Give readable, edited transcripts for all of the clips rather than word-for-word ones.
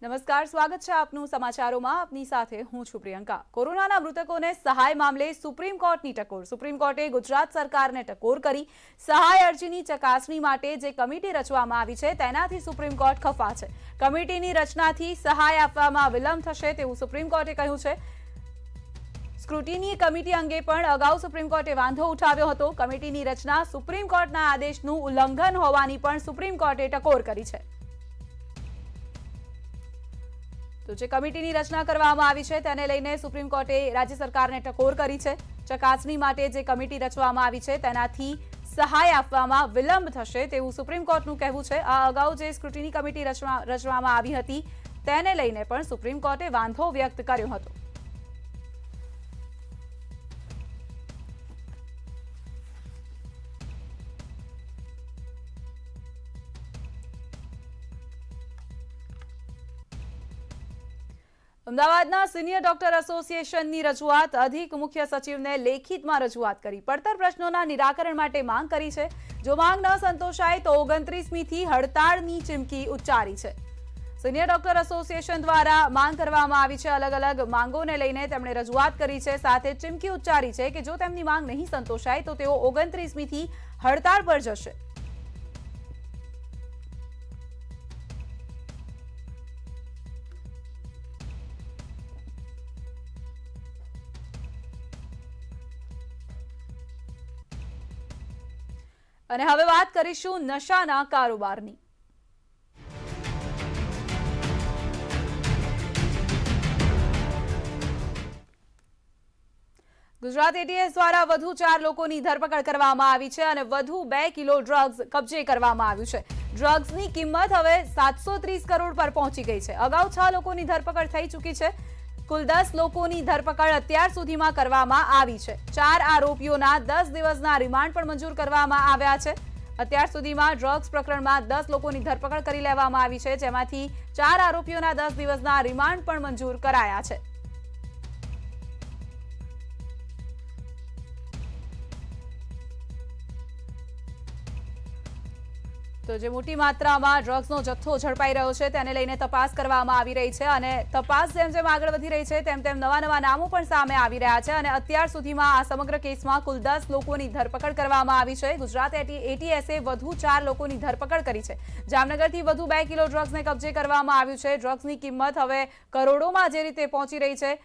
નમસ્કાર, સ્વાગત છે આપનું સમાચારોમાં। આપની સાથે હું છું પ્રિયંકા। કોરોનાના મૃતકોને સહાય મામલે સુપ્રીમ કોર્ટની ટકોર। સુપ્રીમ કોર્ટે ગુજરાત સરકારને ટકોર કરી સહાય અરજીની ચકાસણી માટે જે કમિટી રચવામાં આવી છે તેનાથી સુપ્રીમ કોર્ટ ખફા છે। કમિટીની રચનાથી સહાય આપવામાં વિલંબ થશે તેવું સુપ્રીમ કોર્ટે કહ્યું છે। સ્ક્રુટિની કમિટી અંગે પણ અગાઉ સુપ્રીમ કોર્ટે વાંધો ઉઠાવ્યો હતો। કમિટીની રચના સુપ્રીમ કોર્ટના આદેશનું ઉલ્લંઘન હોવાની પણ સુપ્રીમ કોર્ટે ટકોર કરી છે। તો જે કમિટીની રચના કરવામાં આવી છે તેને લઈને સુપ્રીમ કોર્ટે રાજ્ય સરકારને ટકોર કરી છે। ચકાસણી માટે જે કમિટી રચવામાં આવી છે તેનાથી સહાય આપવામાં વિલંબ થશે તેવું સુપ્રીમ કોર્ટનું કહેવું છે। આ અગાઉ જે સ્ક્રુટિની કમિટી રચવામાં આવી હતી તેને લઈને પણ સુપ્રીમ કોર્ટે વાંધો વ્યક્ત કર્યો હતો। અમદાવાદના સિનિયર ડોક્ટર એસોસિએશનની રજૂઆત। અધિક મુખ્ય સચિવને લેખિતમાં રજૂઆત કરી પડતર પ્રશ્નોના નિરાકરણ માટે માંગ કરી છે। જો માંગ ન સંતોષાય તો 29મીથી હડતાળની ચીમકી ઉચ્ચારી છે। સિનિયર ડોક્ટર એસોસિએશન દ્વારા માંગ કરવામાં આવી છે। અલગ અલગ માંગોને લઈને તેમણે રજૂઆત કરી છે, સાથે ચીમકી ઉચ્ચારી છે કે જો તેમની માંગ નહીં સંતોષાય તો તેઓ 29મીથી હડતાળ પર જશે। અને હવે વાત કરીશું નશાના કારોબારની। ગુજરાત એટીએસ દ્વારા વધુ 4 લોકોની ધરપકડ કરવામાં આવી છે અને વધુ 2 કિલો ડ્રગ્સ કબજે કરવામાં આવ્યું છે। ડ્રગ્સની કિંમત હવે 730 કરોડ પર પહોંચી ગઈ છે। અગાઉ 6 લોકોની ધરપકડ થઈ ચૂકી છે। કુલ 10 લોકોની ધરપકડ અત્યાર સુધીમાં કરવામાં આવી છે। 4 આરોપીઓના 10 દિવસના રિમાન્ડ પણ મંજૂર કરવામાં આવ્યા છે। અત્યાર સુધીમાં ડ્રગ્સ પ્રકરણમાં 10 લોકોની ધરપકડ કરી લેવામાં આવી છે, જેમાંથી 4 આરોપીઓના 10 દિવસના રિમાન્ડ પણ મંજૂર કરાયા છે। તો જે મોટી માત્રામાં ડ્રગ્સનો જથ્થો ઝડપાઈ રહ્યો છે તેને લઈને તપાસ કરવામાં આવી રહી છે અને તપાસ જેમ જેમ આગળ વધી રહી છે તેમ તેમ નવા નામો પણ સામે આવી રહ્યા છે અને અત્યાર સુધીમાં આ સમગ્ર કેસમાં કુલ 10 લોકોની ધરપકડ કરવામાં આવી છે। ગુજરાત એટીએસે વધુ 4 લોકોની ધરપકડ કરી છે। જામનગરથી વધુ 2 કિલો ડ્રગ્સને કબજે કરવામાં આવ્યું છે। ડ્રગ્સની કિંમત હવે કરોડોમાં જે રીતે પહોંચી રહી છે,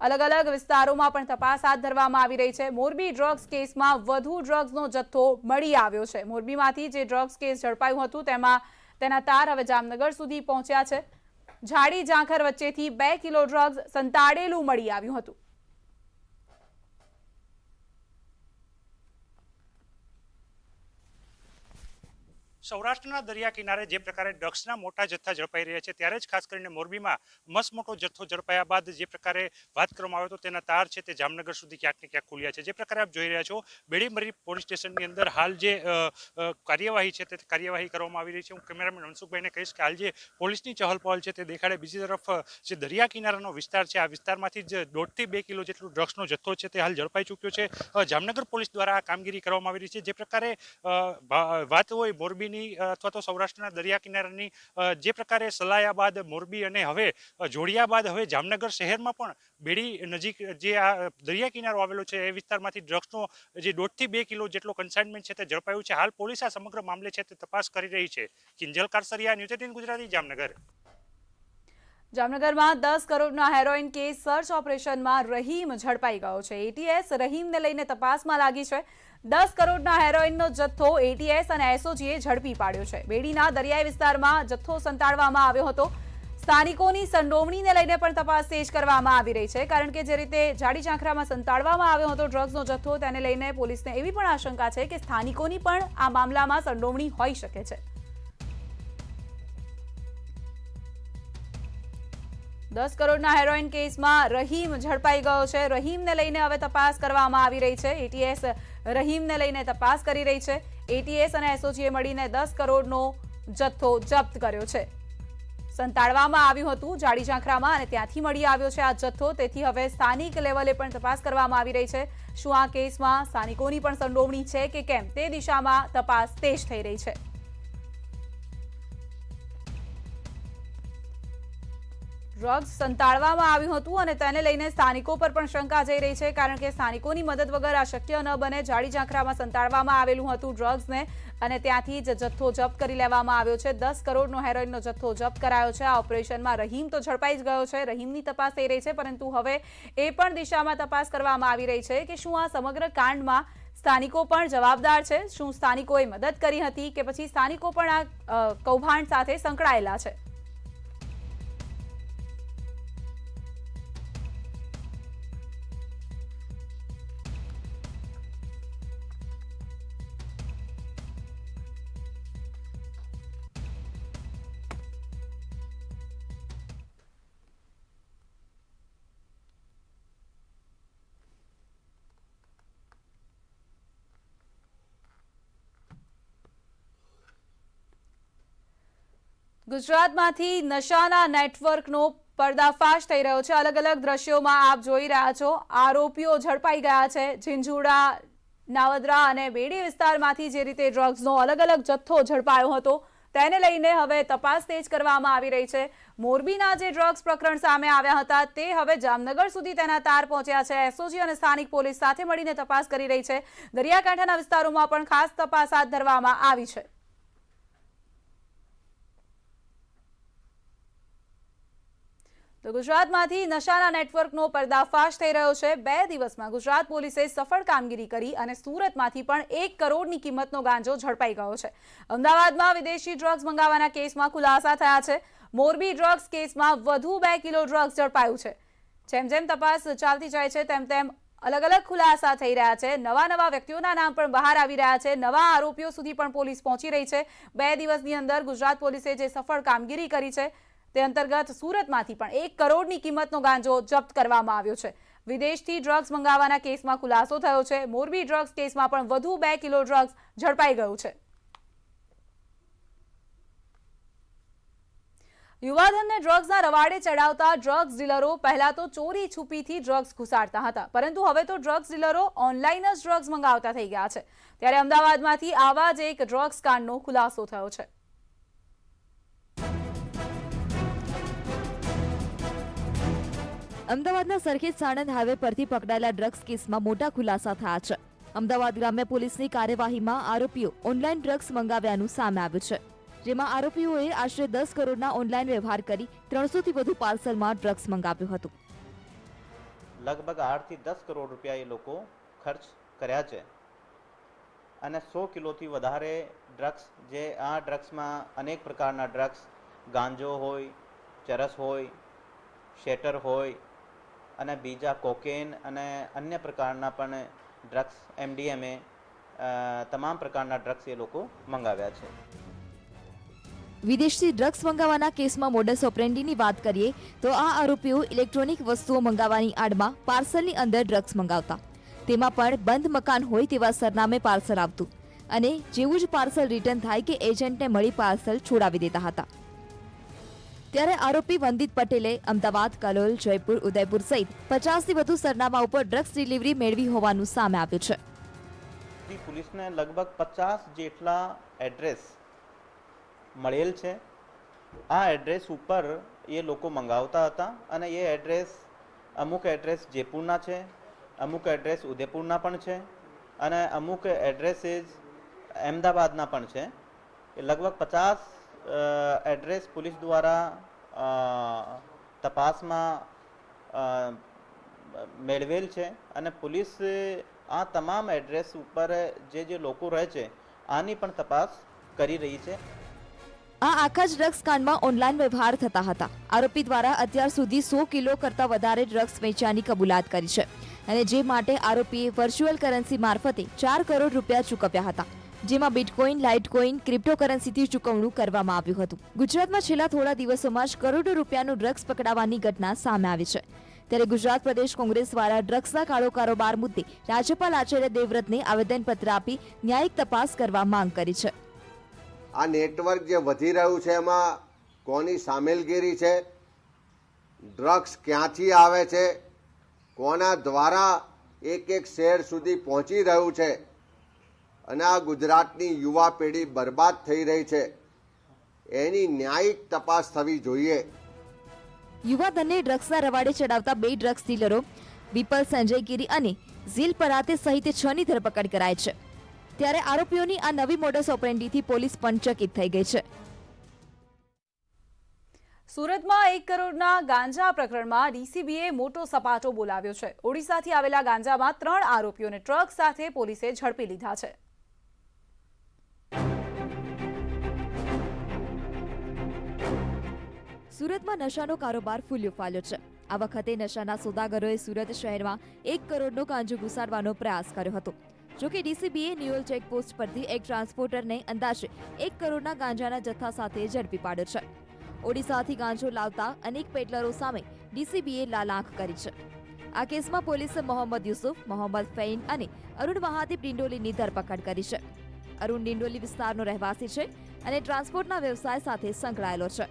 અલગ અલગ વિસ્તારોમાં પણ તપાસ હાથ ધરવામાં આવી રહી છે। મોરબી ડ્રગ્સ કેસમાં વધુ ડ્રગ્સનો જથ્થો મળી આવ્યો છે। મોરબીમાંથી જે ડ્રગ્સ કેસ ઝડપાયું હતું તેના તાર હવે જામનગર સુધી પહોંચ્યા છે। ઝાડી ઝાંખર વચ્ચેથી 2 કિલો ડ્રગ્સ સંતાડેલું મળી આવ્યું હતું। સૌરાષ્ટ્રના દરિયા કિનારે જે પ્રકારે ડ્રગ્સના મોટા જથ્થા ઝડપાઈ રહ્યા છે ત્યારે જ ખાસ કરીને મોરબીમાં મસમોટો જથ્થો ઝડપાયા બાદ જે પ્રકારે વાત કરવામાં આવે તો તેના તાર છે તે જામનગર સુધી ક્યાંક ને ક્યાંક ખુલ્યા છે। જે પ્રકારે આપ જોઈ રહ્યા છો બેડીમરી પોલીસ સ્ટેશનની અંદર હાલ જે કાર્યવાહી છે તે કાર્યવાહી કરવામાં આવી રહી છે। હું કેમેરામેન મનસુખભાઈને કહીશ કે હાલ જે પોલીસની ચહલ પહલ છે તે દેખાડે। બીજી તરફ જે દરિયા કિનારાનો વિસ્તાર છે આ વિસ્તારમાંથી જ 1.5 થી 2 કિલો જેટલો ડ્રગ્સનો જથ્થો છે તે હાલ ઝડપાઈ ચૂક્યો છે। જામનગર પોલીસ દ્વારા આ કામગીરી કરવામાં આવી રહી છે। જે પ્રકારે વાત હોય મોરબીની અથવા તો સૌરાષ્ટ્રના દરિયા કિનારાની, જે પ્રકારે સલાયા બાદ મોરબી અને હવે જોડિયા બાદ હવે જામનગર શહેરમાં પણ બેડી નજીક જે આ દરિયા કિનારો આવેલો છે એ વિસ્તારમાંથી ડ્રગ્સનો જે 1.5 થી 2 કિલો જેટલો કન્સાઇનમેન્ટ છે તે ઝડપાયું છે। હાલ પોલીસ આ સમગ્ર મામલે છે તે તપાસ કરી રહી છે। કિંજલ કારસરિયા, ન્યૂઝ 18 ગુજરાતી, જામનગર। જામનગરમાં 10 કરોડના હેરોઇન કેસ સર્ચ ઓપરેશનમાં રહીમ ઝડપાઈ ગયો છે। એટીએસ રહીમને લઈને તપાસમાં લાગી છે। 10 કરોડના હેરોઇનનો જથ્થો એટીએસ અને એસઓજીએ ઝડપી પાડ્યો છે। બેડીના દરિયાઈ વિસ્તારમાં જથ્થો સંતાડવામાં આવ્યો હતો। સ્થાનિકોની સંડોવણીને લઈને પણ તપાસ તેજ કરવામાં આવી રહી છે, કારણ કે જે રીતે ઝાડી ઝાંખરામાં સંતાડવામાં આવ્યો હતો ડ્રગ્સનો જથ્થો તેને લઈને પોલીસને એવી પણ આશંકા છે કે સ્થાનિકોની પણ આ મામલામાં સંડોવણી હોઈ શકે છે। 10 કરોડના હેરોઇન કેસમાં રહીમ ઝડપાઈ ગયો છે। રહીમને લઈને હવે તપાસ કરવામાં આવી રહી છે। એટીએસ રહીમને લઈને તપાસ કરી રહી છે। એટીએસ અને એસઓજીએ મળીને 10 કરોડનો જથ્થો જપ્ત કર્યો છે। સંતાડવામાં આવ્યું હતું ઝાડી ઝાંખરામાં અને ત્યાંથી મળી આવ્યો છે આ જથ્થો। તેથી હવે સ્થાનિક લેવલે પણ તપાસ કરવામાં આવી રહી છે। શું આ કેસમાં સ્થાનિકોની પણ સંડોવણી છે કે કેમ તે દિશામાં તપાસ તેજ થઈ રહી છે। ડ્રગ્સ સંતાડવામાં આવ્યું હતું અને તેને લઈને સ્થાનિકો પર પણ શંકા જઈ રહી છે, કારણ કે સ્થાનિકોની મદદ વગર આ શક્ય ન બને. જાડી ઝાંખરામાં સંતાડવામાં આવેલું હતું ડ્રગ્સને અને ત્યાંથી જ જથ્થો જપ્ત કરી લેવામાં આવ્યો છે. 10 કરોડનો હેરોઇનનો જથ્થો જપ્ત કરાયો છે. આ ઓપરેશનમાં રહીમ તો ઝડપાઈ જ ગયો છે. રહીમની તપાસ થઈ રહી છે, પરંતુ હવે એ પણ દિશામાં તપાસ કરવામાં આવી રહી છે કે શું આ સમગ્ર કાંડમાં સ્થાનિકો પણ જવાબદાર છે. શું સ્થાનિકોએ મદદ કરી હતી કે પછી સ્થાનિકો પણ આ કૌભાંડ સાથે સંકળાયેલા છે. ગુજરાતમાંથી નશાના નેટવર્કનો પર્દાફાશ થઈ રહ્યો છે. અલગ અલગ દ્રશ્યોમાં આપ જોઈ રહ્યા છો. આરોપીઓ ઝડપાઈ ગયા છે. ઝીંઝુડા, નાવદરા અને બેડી વિસ્તારમાંથી જે રીતે ડ્રગ્સનો અલગ અલગ જથ્થો ઝડપાયો હતો તેને લઈને હવે તપાસ તેજ કરવામાં આવી રહી છે. મોરબીના જે ડ્રગ્સ પ્રકરણ સામે આવ્યા હતા તે હવે જામનગર સુધી તેના તાર પહોંચ્યા છે. એસઓજી અને સ્થાનિક પોલીસ સાથે મળીને તપાસ કરી રહી છે. દરિયાકાંઠાના વિસ્તારોમાં પણ ખાસ તપાસ હાથ ધરવામાં આવી છે. તો ગુજરાતમાંથી નશાના નેટવર્કનો પર્દાફાશ થઈ રહ્યો છે. 2 દિવસમાં ગુજરાત પોલીસે સફળ કામગીરી કરી અને સુરતમાંથી પણ 1 કરોડની કિંમતનો ગાંજો ઝડપાઈ ગયો છે. અમદાવાદમાં વિદેશી ડ્રગ્સ મંગાવવાના કેસમાં ખુલાસા થયા છે. મોરબી ડ્રગ્સ કેસમાં વધુ 2 કિલો ડ્રગ્સ ઝડપાયું છે. જેમ જેમ તપાસ ચાલતી જાય છે તેમ તેમ અલગ અલગ ખુલાસા થઈ રહ્યા છે. નવા વ્યક્તિઓના નામ પણ બહાર આવી રહ્યા છે. નવા આરોપીઓ સુધી પણ પોલીસ પહોંચી રહી છે. 2 દિવસની અંદર ગુજરાત પોલીસે જે સફળ કામગીરી કરી છે તે અંતર્ગત સુરતમાંથી પણ 1 કરોડની કિંમતનો ગાંજો જપ્ત કરવામાં આવ્યો છે. વિદેશથી ડ્રગ્સ મંગાવવાના કેસમાં ખુલાસો થયો છે. મોરબી ડ્રગ્સ કેસમાં પણ વધુ 2 કિલો ડ્રગ્સ ઝડપાઈ ગયું છે. યુવાધનને ડ્રગ્સના રવાડે ચડાવતા ડ્રગ્સ ડીલરો પહેલા તો ચોરી છુપીથી ડ્રગ્સ ઘુસાડતા હતા, પરંતુ હવે તો ડ્રગ્સ ડીલરો ઓનલાઈન જ ડ્રગ્સ મંગાવતા થઈ ગયા છે. ત્યારે અમદાવાદમાંથી આવા જ એક ડ્રગ્સ કાંડનો ખુલાસો થયો છે. અમદાવાદના સરખેજ સાણંદ હાઈવે પરથી પકડાયેલા ડ્રગ્સ કેસમાં મોટા ખુલાસા થયા છે. અમદાવાદ ગ્રામ્ય પોલીસની કાર્યવાહીમાં આરોપીઓ ઓનલાઈન ડ્રગ્સ મંગાવ્યાનું સામે આવ્યું છે, જેમાં આરોપીઓએ આશરે 10 કરોડના ઓનલાઈન વ્યવહાર કરી 300 થી વધુ પાર્સલમાં ડ્રગ્સ મંગાવ્યું હતું. લગભગ 8 થી 10 કરોડ રૂપિયા એ લોકો ખર્ચ કર્યા છે અને 100 કિલોથી વધારે ડ્રગ્સ, જે આ ડ્રગ્સમાં અનેક પ્રકારના ડ્રગ્સ, ગાંજો હોય, ચરસ હોય, શેટર હોય અને બીજા કોકેન અને અન્ય પ્રકારના પણ ડ્રગ્સ, MDMA, તમામ પ્રકારના ડ્રગ્સ એ લોકો મંગાવ્યા છે. વિદેશથી ડ્રગ્સ મંગાવવાના કેસમાં મોડસ ઓપરેન્ડીની વાત કરીએ તો આ આરોપીઓ ઇલેક્ટ્રોનિક વસ્તુઓ મંગાવવાની આડમાં પાર્સલની અંદર ડ્રગ્સ મંગાવતા. તેમાં પણ બંધ મકાન હોય તેવા સરનામે પાર્સલ આવતું અને જેવું જ પાર્સલ રિટર્ન થાય કે એજન્ટને મળી પાર્સલ છોડાવી દેતા હતા. ત્યારે આરોપી વંદિત પટેલે અમદાવાદ, કલોલ, જયપુર, ઉદયપુર સહિત 50 થી વધુ સરનામા ઉપર ડ્રગ્સ ડિલિવરી મેળવી હોવાનું સામે આવ્યું છે. પોલીસને લગભગ 50 જેટલા એડ્રેસ મળેલ છે. આ એડ્રેસ ઉપર એ લોકો મંગાવતા હતા અને એ એડ્રેસ, અમુક એડ્રેસ જયપુરના છે, અમુક એડ્રેસ ઉદયપુરના પણ છે અને અમુક એડ્રેસીસ અમદાવાદના પણ છે. એ લગભગ 50 એડ્રેસ પોલીસ દ્વારા તપાસમાં મેળવેલ છે અને પોલીસ આ તમામ એડ્રેસ ઉપર જે લોકો રહે છે આની પણ તપાસ કરી રહી છે. આ આખા જ ડ્રગ્સ કાંડમાં ઓનલાઈન વ્યવહાર થતા હતા. આરોપી દ્વારા અત્યાર સુધી 100 કિલો કરતા વધારે ડ્રગ્સ વેચવાની કબૂલાત કરી છે અને જે માટે આરોપીએ વર્ચ્યુઅલ કરન્સી મારફતે 4 કરોડ રૂપિયા ચૂકવ્યા હતા, જેમાં બિટકોઇન, લાઇટકોઇન, ક્રિપ્ટોકરન્સીથી ચૂકવણું કરવામાં આવ્યું હતું. ગુજરાતમાં છેલ્લા થોડા દિવસોમાં જ કરોડો રૂપિયાનું ડ્રગ્સ પકડાવાની ઘટના સામે આવી છે. ત્યારે ગુજરાત પ્રદેશ કોંગ્રેસ દ્વારા ડ્રગ્સના કાળો કારોબાર મુદ્દે રાજ્યપાલ આચાર્ય દેવવ્રતને આવેદનપત્ર આપી ન્યાયિક તપાસ કરવા માંગ કરી છે. આ નેટવર્ક જે વધી રહ્યું છે એમાં કોની સામેલગીરી છે, ડ્રગ્સ ક્યાંથી આવે છે, કોના દ્વારા એક શહેર સુધી પહોંચી રહ્યું છે અને આ ગુજરાતની યુવા પેઢી બરબાદ થઈ રહી છે, એની ન્યાયિક તપાસ થવી જોઈએ. યુવાધનને ડ્રગ્સના રવાડે ચડાવતા 2 ડ્રગ્સ ડીલરો વિપલ સંજયગીરી અને ઝીલ પરાતે સહિત 6ની ધરપકડ કરાઈ છે. ત્યારે આરોપીઓની આ નવી મોડસ ઓપરેન્ડીથી પોલીસ પણ ચકિત થઈ ગઈ છે. સુરતમાં 1 કરોડના ગાંજા પ્રકરણમાં ડીસીબીએ મોટો સપાટો બોલાવ્યો છે. ઓડિશાથી આવેલા ગાંજામાં 3 આરોપીઓને ટ્રક સાથે પોલીસે ઝડપી લીધા છે. સુરતમાં નશાનો કારોબાર ફૂલ્યો ફાલ્યો છે. આ વખતે નશાના સોદાગરોએ સુરત શહેરમાં 1 કરોડનો ગાંજો ઘુસાડવાનો પ્રયાસ કર્યો હતો. જોકે ડીસીબીએ ન્યુઅલ ચેકપોસ્ટ પરથી એક ટ્રાન્સપોર્ટરને અંદાજે 1 કરોડના ગાંજાના જથ્થા સાથે ઝડપી પાડ્યો છે. ઓડિશાથી ગાંજો લાવતા અનેક પેડલરો સામે ડીસીબીએ લાલ આંખ કરી છે. આ કેસમાં પોલીસે મોહમ્મદ યુસુફ, મોહમ્મદ ફૈન અને અરુણ મહાદીપ ડિંડોલીની ધરપકડ કરી છે. અરુણ ડિંડોલી વિસ્તારનો રહેવાસી છે અને ટ્રાન્સપોર્ટના વ્યવસાય સાથે સંકળાયેલો છે.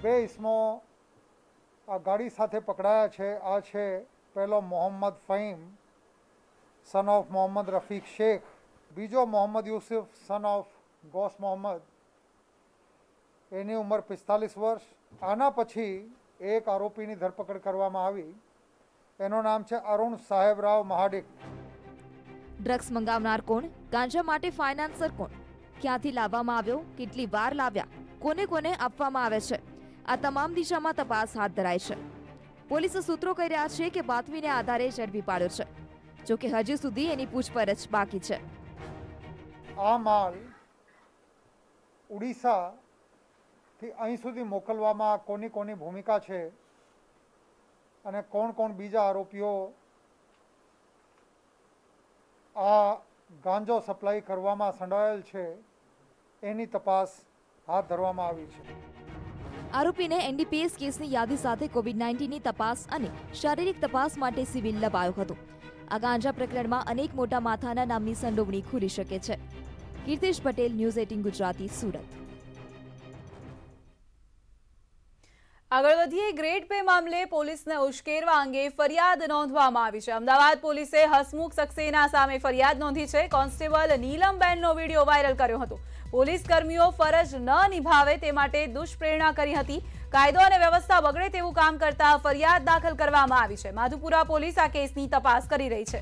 2 ઇસમો આ ગાડી સાથે પકડાયા છે. આ છે પહેલો મોહમ્મદ ફહીમ સન ઓફ મોહમ્મદ રફીક શેખ, બીજો મોહમ્મદ યુસુફ સન ઓફ ગોસ મોહમ્મદ, એની ઉંમર 45 વર્ષ. આના પછી એક આરોપીની ધરપકડ કરવામાં આવી. એનું નામ છે અરુણ સાહેબરાવ મહાડિક. ડ્રગ્સ મંગાવનાર કોણ, ગાંજા માટે ફાઇનાન્સર કોણ, ક્યાંથી લાવવામાં આવ્યો, કેટલી વાર લાવ્યા, કોને કોને આપવામાં આવે છે, આ તમામ દિશામાં તપાસ હાથ ધરાઈ છે. પોલીસ સૂત્રો કહી રહ્યા છે કે બાતમીને આધારે ઝડપી પાડ્યો છે. જોકે હજી સુધી એની પૂછપરછ બાકી છે. આ માલ ઉડીસાથી અહીં સુધી મોકલવામાં કોની કોની ભૂમિકા છે અને કોણ કોણ બીજા આરોપીઓ આ ગાંજો સપ્લાય કરવામાં સંડોવાયેલ છે એની તપાસ હાથ ધરવામાં આવી છે. આરોપીને એનડીપીએસ કેસની યાદી સાથે કોવિડ-19ની તપાસ અને શારીરિક તપાસ માટે સિવિલ લવાયો હતો. આ ગાંજા પ્રકરણમાં અનેક મોટા માથાના નામની સંડોવણી ખુલી શકે છે. કીર્તિશ પટેલ, ન્યૂઝ 18 ગુજરાતી, સુરત. આગળ વધીએ. ગ્રેડ પે મામલે પોલીસને ઉશ્કેરવા અંગે ફરિયાદ નોંધવામાં આવી છે. અમદાવાદ પોલીસે હસમુખ સક્સેના સામે ફરિયાદ નોંધી છે. કોન્સ્ટેબલ નીલમબેનનો વિડીયો વાયરલ કર્યો હતો. પોલીસ કર્મીઓ ફરજ ન નિભાવે તે માટે દુષ્પ્રેરણા કરી હતી. કાયદો અને વ્યવસ્થા બગડે તેવું કામ કરતા ફરિયાદ દાખલ કરવામાં આવી છે. માધુપુરા પોલીસ આ કેસની તપાસ કરી રહી છે.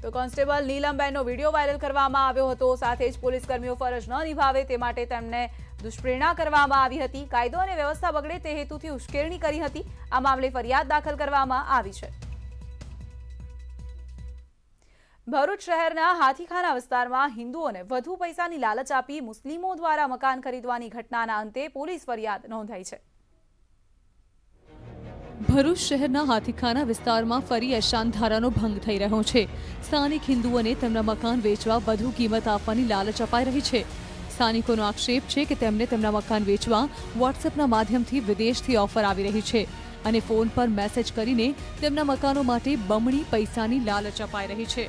તો કોન્સ્ટેબલ નીલમબેનનો વિડીયો વાયરલ કરવામાં આવ્યો હતો. સાથે જ પોલીસ કર્મીઓ ફરજ ન નિભાવે તે માટે તેમને દુષ્પ્રેરણા કરવામાં આવી હતી. કાયદો અને વ્યવસ્થા બગડે તે હેતુથી ઉશ્કેરણી કરી હતી. આ મામલે ફરિયાદ દાખલ કરવામાં આવી છે. ભરૂચ શહેરના હાથીખાના વિસ્તારમાં હિન્દુઓને વધુ પૈસાની લાલચ આપી મુસ્લિમો દ્વારા મકાન ખરીદવાની ઘટનાના અંતે પોલીસ ફરિયાદ નોંધાઈ છે. ભરૂચ શહેરના હાથીખાના વિસ્તારમાં ફરી અશાંત ધારાનો ભંગ થઈ રહ્યો છે. સ્થાનિક હિન્દુઓને તેમના મકાન વેચવા વધુ કિંમત આપવાની લાલચ અપાઈ રહી છે. સ્થાનિકોનો આક્ષેપ છે કે તેમને તેમના મકાન વેચવા વોટ્સએપના માધ્યમથી વિદેશથી ઓફર આવી રહી છે અને ફોન પર મેસેજ કરીને તેમના મકાનો માટે બમણી પૈસાની લાલચ અપાઈ રહી છે.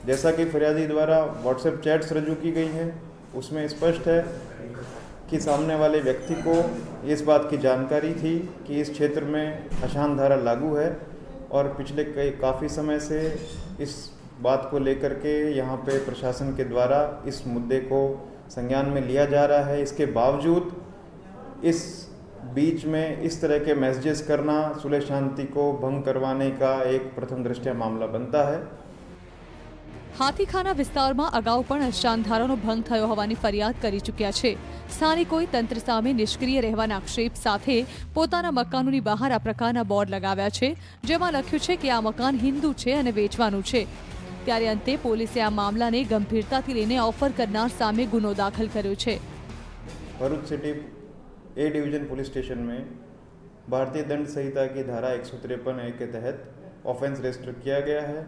जैसा कि फरियादी द्वारा व्हाट्सएप चैट्स रजू की गई हैं उसमें स्पष्ट है कि सामने वाले व्यक्ति को इस बात की जानकारी थी कि इस क्षेत्र में अशांत धारा लागू है और पिछले काफ़ी समय से इस बात को लेकर के यहाँ पे प्रशासन के द्वारा इस मुद्दे को संज्ञान में लिया जा रहा है. इसके बावजूद इस बीच में इस तरह के मैसेजेस करना सुलह शांति को भंग करवाने का एक प्रथम दृष्टया मामला बनता है. હાથીખાના વિસ્તારમાં અગાઉ પણ અશાંત ધારાનો ભંગ થયો હોવાની ફરિયાદ કરી ચૂક્યા છે. સ્થાનિકોએ તંત્ર સામે નિષ્ક્રિય રહેવાના આક્ષેપ સાથે પોતાના મકાનોની બહાર આ પ્રકારના બોર્ડ લગાવ્યા છે જેમાં લખ્યું છે કે આ મકાન હિન્દુ છે અને વેચવાનું છે. ત્યારે અંતે પોલીસે આ મામલાને ગંભીરતાથી લઈને ઓફર કરનાર સામે ગુનો દાખલ કર્યો છે. Bharuch city A division police station में भारतीय दंड संहिता की धारा 153 के तहत ऑफेंस रजिस्टर किया गया है.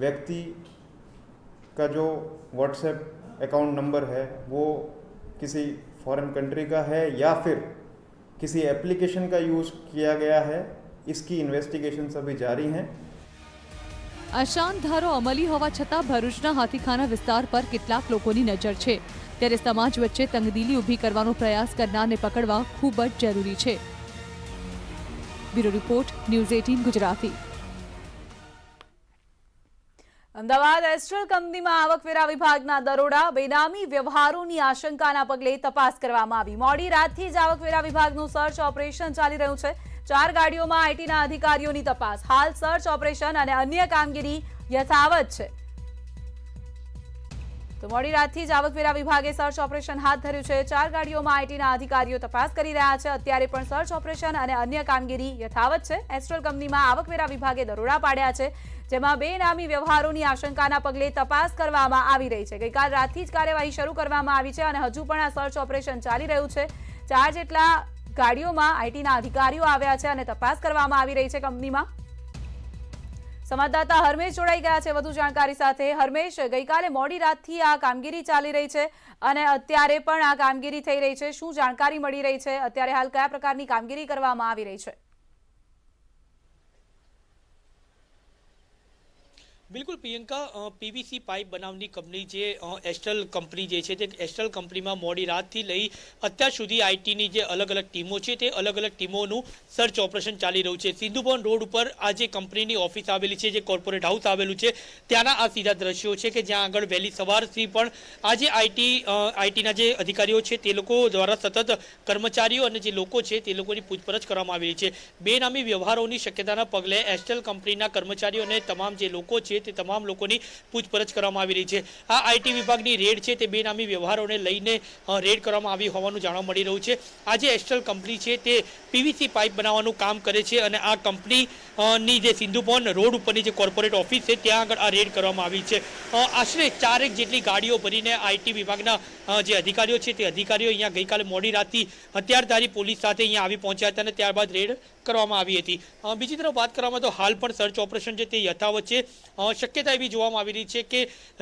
व्यक्ति का जो व्हाट्सएप अकाउंट नंबर है वो किसी फॉरेन कंट्री का है या फिर किसी एप्लीकेशन का यूज़ किया गया है. इसकी इन्वेस्टिगेशन अभी जारी हैं. અશાંત ધારો અમલી હોવા છતાં ભરૂચના હાથીખાના વિસ્તાર પર કેટલાક લોકોની નજર છે. ત્યારે સમાજ વચ્ચે તંગદિલી ઊભી કરવાનો પ્રયાસ કરનારને પકડવા ખૂબ જ જરૂરી છે. Bureau report, news 18 Gujarati. Ahmedabad astral કંપનીમાં આવકવેરા વિભાગના દરોડા, બેનામી વ્યવહારોની આશંકાના પગલે તપાસ કરવામાં આવી. મોડી રાતથી જ આવકવેરા વિભાગનું સર્ચ ઓપરેશન ચાલી રહ્યું છે. 4 ગાડીઓમાં આઈટીના અધિકારીઓની તપાસ. હાલ સર્ચ ઓપરેશન અને અન્ય કામગીરી યથાવત છે. તો મોડી રાતથી જ આવકવેરા વિભાગે સર્ચ ઓપરેશન હાથ ધર્યું છે. 4 ગાડીઓમાં આઈટીના અધિકારીઓ તપાસ કરી રહ્યા છે. અત્યારે પણ સર્ચ ઓપરેશન અને અન્ય કામગીરી યથાવત છે. એસ્ટ્રલ કંપનીમાં આવકવેરા વિભાગે દરોડા પાડ્યા છે, જેમાં બેનામી વ્યવહારોની આશંકાના પગલે તપાસ કરવામાં આવી રહી છે. ગઈકાલ રાતથી જ કાર્યવાહી શરૂ કરવામાં આવી છે અને હજુ પણ આ સર્ચ ઓપરેશન ચાલી રહ્યું છે. 4 જેટલા ગાડીઓમાં આઈટીના અધિકારીઓ આવ્યા છે અને તપાસ કરવામાં આવી રહી છે કંપનીમાં. સંવાદદાતા હરમેશ જોડાઈ ગયા છે વધુ જાણકારી સાથે. હરમેશ, ગઈકાલે મોડી રાતથી આ કામગીરી ચાલી રહી છે અને અત્યારે પણ આ કામગીરી થઈ રહી છે. શું જાણકારી મળી રહી છે? અત્યારે હાલ કયા પ્રકારની કામગીરી કરવામાં આવી રહી છે? બિલકુલ પ્રિયંકા, પીવીસી પાઇપ બનાવની કંપની જે એસ્ટ્રલ કંપની જે છે તે એસ્ટ્રલ કંપનીમાં મોડી રાતથી લઈ અત્યાર સુધી આઈટીની જે અલગ અલગ ટીમો છે તે અલગ અલગ ટીમોનું સર્ચ ઓપરેશન ચાલી રહ્યું છે. સિંધુભવન રોડ ઉપર આ જે કંપનીની ઓફિસ આવેલી છે, જે કોર્પોરેટ હાઉસ આવેલું છે, ત્યાંના આ સીધા દ્રશ્યો છે કે જ્યાં આગળ વહેલી સવારથી પણ આ જે આઈટીના જે અધિકારીઓ છે તે લોકો દ્વારા સતત કર્મચારીઓ અને જે લોકો છે તે લોકોની પૂછપરછ કરવામાં આવી રહી છે. બેનામી વ્યવહારોની શક્યતાના પગલે એસ્ટ્રલ કંપનીના કર્મચારીઓ અને તમામ જે લોકો છે તે તમામ લોકોની પૂછપરછ કરવામાં આવી રહી છે. આ આઈટી વિભાગની રેડ છે તે બેનામી વ્યવહારોને લઈને રેડ કરવામાં આવી હોવાનું જાણવા મળી રહ્યું છે. આજે એસ્ટ્રલ કંપની છે તે પીવીસી પાઇપ બનાવવાનું કામ કરે છે અને આ કંપનીની જે સિંધુભવન રોડ ઉપરની જે કોર્પોરેટ ઓફિસ છે ત્યાં આગળ આ રેડ કરવામાં આવી છે. આશરે 4 જેટલી ગાડીઓ ભરીને આઈટી વિભાગના જે અધિકારીઓ છે તે અધિકારીઓ અહીંયા ગઈકાલે મોડી રાતથી હથિયારધારી પોલીસ સાથે અહીંયા આવી પહોંચ્યા હતા અને ત્યારબાદ રેડ કરવામાં આવી હતી. બીજી તરફ વાત કરવામાં તો હાલ પણ સર્ચ ઓપરેશન છે તે યથાવત છે. શક્યતા એવી જોવામાં આવી રહી છે કે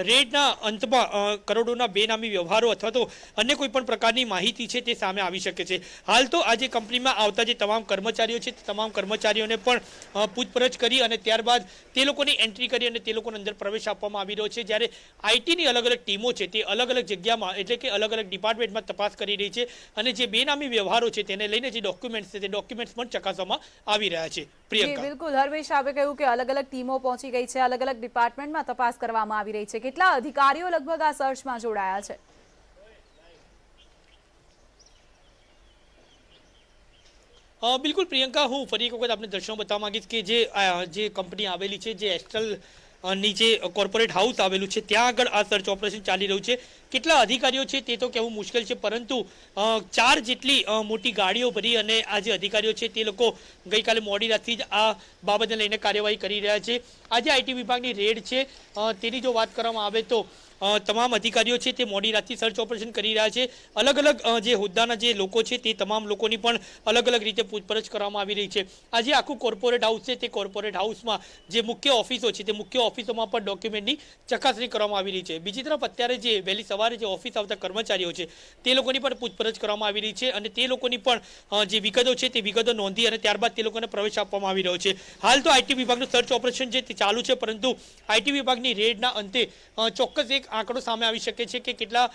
રેડના અંતમાં કરોડોના બેનામી વ્યવહારો અથવા તો અન્ય કોઈ પણ પ્રકારની માહિતી છે તે સામે આવી શકે છે. હાલ તો આજે કંપનીમાં આવતા જે તમામ કર્મચારીઓ છે તે તમામ કર્મચારીઓને પણ પૂછપરછ કરી અને ત્યારબાદ તે લોકોની એન્ટ્રી કરી અને તે લોકોને અંદર પ્રવેશ આપવામાં આવી રહ્યો છે. જ્યારે આઈટીની અલગ અલગ ટીમો છે તે અલગ અલગ જગ્યામાં એટલે કે અલગ અલગ ડિપાર્ટમેન્ટમાં તપાસ કરી રહી છે અને જે બેનામી વ્યવહારો છે તેને લઈને જે ડોક્યુમેન્ટ્સ છે તે ડોક્યુમેન્ટ્સ પણ ચકાસવામાં આવી રહ્યા છે. પ્રિયંકા, બિલકુલ હરમેશ, આપે કહ્યું કે અલગ અલગ ટીમો પહોંચી ગઈ છે, અલગ અલગ ડિપાર્ટમેન્ટમાં તપાસ કરવામાં આવી રહી છે. કેટલા અધિકારીઓ લગભગ આ સર્ચમાં જોડાયા છે? બિલકુલ પ્રિયંકા, હું ફરી એક વખત આપને દર્શનો બતાવવા માંગીશ કે જે કંપની આવેલી છે, જે એસ્ટ્રલ નીચે કોર્પોરેટ હાઉસ આવેલું છે, ત્યાં આગળ આ સર્ચ ઓપરેશન ચાલી રહ્યું છે. કેટલા અધિકારીઓ છે તે તો કહેવું મુશ્કેલ છે, પરંતુ 4 જેટલી મોટી ગાડીઓ ભરી અને આ જે અધિકારીઓ છે તે લોકો ગઈકાલે મોડી રાતથી જ આ બાબતને લઈને કાર્યવાહી કરી રહ્યા છે. આજે આઈટી વિભાગની રેડ છે તેની જો વાત કરવામાં આવે તો તમામ અધિકારીઓ છે તે મોડી રાતથી સર્ચ ઓપરેશન કરી રહ્યા છે. અલગ અલગ જે હોદ્દાના જે લોકો છે તે તમામ લોકોની પણ અલગ અલગ રીતે પૂછપરછ કરવામાં આવી રહી છે. આજે આખું કોર્પોરેટ હાઉસ છે તે કોર્પોરેટ હાઉસમાં જે મુખ્ય ઓફિસો છે તે મુખ્ય ઓફિસોમાં પણ ડોક્યુમેન્ટની ચકાસણી કરવામાં આવી રહી છે. બીજી તરફ અત્યારે જે વહેલી સવારે જે ઓફિસ આવતા કર્મચારીઓ છે તે લોકોની પણ પૂછપરછ કરવામાં આવી રહી છે અને તે લોકોની પણ જે વિગતો છે તે વિગતો નોંધી અને ત્યારબાદ તે લોકોને પ્રવેશ આપવામાં આવી રહ્યો છે. હાલ તો આઈટી વિભાગનું સર્ચ ઓપરેશન છે તે ચાલુ છે, પરંતુ આઈટી વિભાગની રેડના અંતે ચોક્કસ એક આંકડો સામે આવી શકે છે કે કેટલા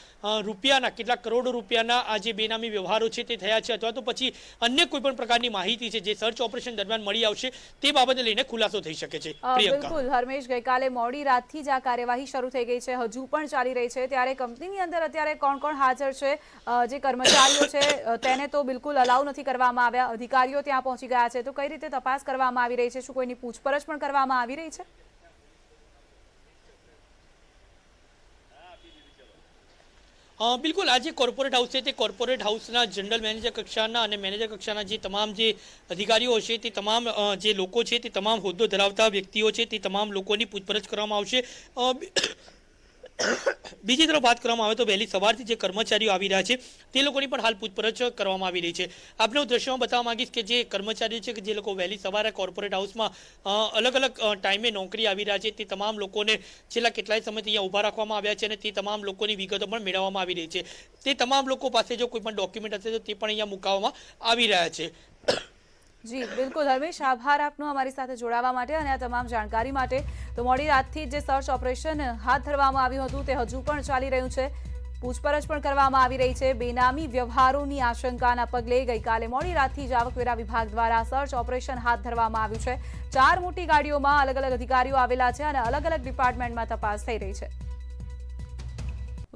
રૂપિયાના, કેટલા કરોડો રૂપિયાના આ જે બેનામી વ્યવહારો છે તે થયા છે અથવા તો પછી અન્ય કોઈ પણ પ્રકારની માહિતી છે જે સર્ચ ઓપરેશન દરમિયાન મળી આવશે તે બાબતને લઈને ખુલાસો થઈ શકે છે. બિલકુલ હરમેશ, ગઈકાલે મોડી રાતથી જ આ કાર્યવાહી શરૂ થઈ ગઈ છે, હજુ પણ ચાલી રહી છે. ત્યારે કંપનીની અંદર અત્યારે કોણ કોણ હાજર છે? જે કર્મચારીઓ છે તેને તો બિલકુલ અલાઉ નથી કરવામાં આવ્યા. અધિકારીઓ ત્યાં પહોંચી ગયા છે, તો કઈ રીતે તપાસ કરવામાં આવી રહી છે? શું કોઈની પૂછપરછ પણ કરવામાં આવી રહી છે? બિલકુલ, આ જે કોર્પોરેટ હાઉસ છે તે કોર્પોરેટ હાઉસના જનરલ મેનેજર કક્ષાના અને મેનેજર કક્ષાના જે તમામ જે અધિકારીઓ છે તે તમામ જે લોકો છે તે તમામ હોદ્દો ધરાવતા વ્યક્તિઓ છે તે તમામ લોકોની પૂછપરછ કરવામાં આવશે. બીજી તરફ વાત કરવામાં આવે તો વહેલી સવારથી જે કર્મચારીઓ આવી રહ્યા છે તે લોકોની પણ હાલ પૂછપરછ કરવામાં આવી રહી છે. આપણે હું દ્રશ્યોમાં બતાવવા માંગીશ કે જે કર્મચારીઓ છે કે જે લોકો વહેલી સવારે કોર્પોરેટ હાઉસમાં અલગ અલગ ટાઈમે નોકરી આવી રહ્યા છે તે તમામ લોકોને છેલ્લા કેટલાય સમયથી અહીંયા ઊભા રાખવામાં આવ્યા છે અને તે તમામ લોકોની વિગતો પણ મેળવવામાં આવી રહી છે. તે તમામ લોકો પાસે જો કોઈ પણ ડોક્યુમેન્ટ હશે તો તે પણ અહીંયા મુકાવવામાં આવી રહ્યા છે. જી બિલકુલ હરમેશ, આભાર આપનો અમારી સાથે જોડાવા માટે અને આ તમામ જાણકારી માટે. તો મોડી રાતથી જે સર્ચ ઓપરેશન હાથ ધરવામાં આવ્યું હતું તે હજુ પણ ચાલી રહ્યું છે. પૂછપરછ પણ કરવામાં આવી રહી છે. બેનામી વ્યવહારોની આશંકાના પગલે ગઈકાલે મોડી રાતથી જ આવકવેરા વિભાગ દ્વારા સર્ચ ઓપરેશન હાથ ધરવામાં આવ્યું છે. 4 મોટી ગાડીઓમાં અલગ અલગ અધિકારીઓ આવેલા છે અને અલગ અલગ ડિપાર્ટમેન્ટમાં તપાસ થઈ રહી છે.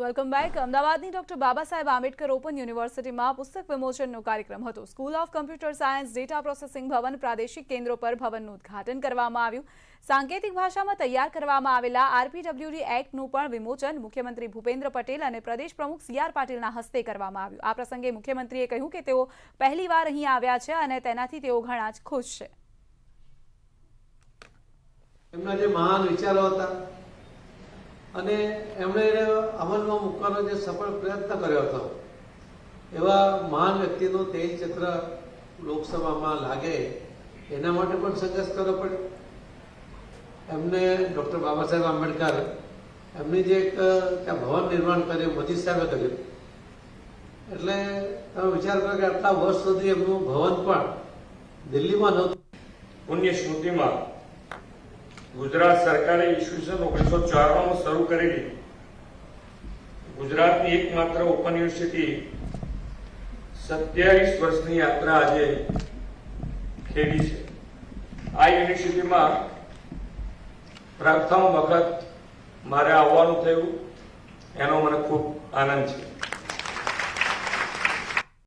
Welcome back. અમદાવાદની ડોક્ટર બાબા સાહેબ આંબેડકર ઓપન યુનિવર્સિટીમાં પુસ્તક વિમોચનનો કાર્યક્રમ હતો. School of computer science data processing ભવન પ્રાદેશિક કેન્દ્રો પર ભવનનું ઉદ્ઘાટન કરવામાં આવ્યું. સાંકેતિક ભાષામાં તૈયાર કરવામાં આવેલા આરપીડબ્લ્યુડી એક્ટનું પણ વિમોચન મુખ્યમંત્રી ભૂપેન્દ્ર પટેલ અને પ્રદેશ પ્રમુખ CR પાટીલના હસ્તે કરવામાં આવ્યું. આ પ્રસંગે મુખ્યમંત્રીએ કહ્યું કે તેઓ પહેલીવાર અહીં આવ્યા છે અને તેનાથી તેઓ ઘણા જ ખુશ છે. એમના જે મહાન વિચારો હતા અને એમણે અમલમાં મૂકવાનો જે સફળ પ્રયત્ન કર્યો હતો, એવા મહાન વ્યક્તિનું તેજ ચિત્ર લોકસભામાં લાગે એના માટે પણ સંઘર્ષ કરવો પડ્યો. એમને ડૉક્ટર બાબા સાહેબ આંબેડકર એમની જે એક ત્યાં ભવન નિર્માણ કર્યું, મોદી સાહેબે કર્યું, એટલે તમે વિચાર કરો કે આટલા વર્ષ સુધી એમનું ભવન પણ દિલ્હીમાં નહોતું. પુણ્ય સ્મૃતિમાં ગુજરાત સરકારે ઈસવીસન 1954માં શરૂ કરેલી ગુજરાતની એકમાત્ર ઓપન યુનિવર્સિટી 27 વર્ષની યાત્રા આજે ખેડી છે. આ યુનિવર્સિટીમાં પ્રથમ વખત મારે આવવાનું થયું, એનો મને ખૂબ આનંદ છે.